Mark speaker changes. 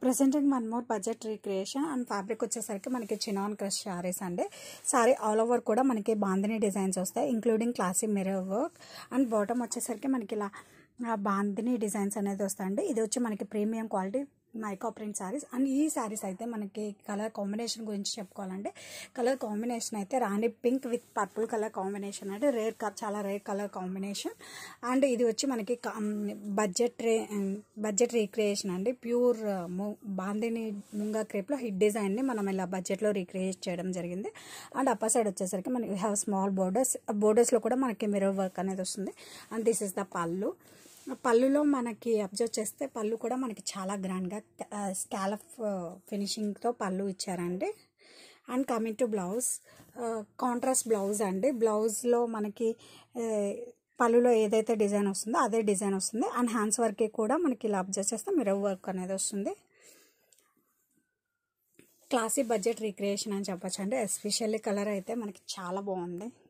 Speaker 1: Presenting one more budget recreation and fabric వచ్చేసరికి మనకి chinon crush saris అండి. సారీ ఆల్ ఓవర్ కూడా మనకి బాందిని డిజైన్స్ వస్తాయి, including classy mirror work. And bottom వచ్చేసరికి మనకి ఇలా బాందిని డిజైన్స్ అనేది వస్తాయండి. ఇది వచ్చి మనకి premium quality mica print saris. And ఈ శారీస్ అయితే మనకి కలర్ కాంబినేషన్ గురించి చెప్పుకోవాలంటే కలర్ కాంబినేషన్ అయితే rani pink with purple colour combination అంటే చాలా రేర్ కలర్ కాంబినేషన్. అండ్ ఇది వచ్చి మనకి బడ్జెట్ రీక్రియేషన్ అండి. ప్యూర్ బాందిని ముంగా క్రేప్లో హిట్ డిజైన్ని మనం ఇలా బడ్జెట్లో రీక్రియేట్ చేయడం జరిగింది. అండ్ అప్పర్ సైడ్ వచ్చేసరికి మనకి హ్యావ్ స్మాల్ బోర్డర్స్లో కూడా మనకి మిర్రర్ వర్క్ అనేది వస్తుంది. అండ్ దిస్ ఇస్ ద పళ్ళులో మనకి అబ్జర్వ్ చేస్తే పళ్ళు కూడా మనకి చాలా గ్రాండ్గా స్కాలప్ ఫినిషింగ్తో పళ్ళు ఇచ్చారండి. And coming to blouse, contrast blouse అండి. బ్లౌజ్లో మనకి పళ్ళులో ఏదైతే డిజైన్ వస్తుందో అదే డిజైన్ వస్తుంది. అండ్ హ్యాండ్స్ వర్క్కి కూడా మనకి ఇలా అబ్జర్వ్ చేస్తే మిర్రర్ వర్క్ అనేది వస్తుంది. క్లాసీ బడ్జెట్ రీక్రియేషన్ అని చెప్పొచ్చు అండి. ఎస్పెషల్లీ కలర్ అయితే మనకి చాలా బాగుంది.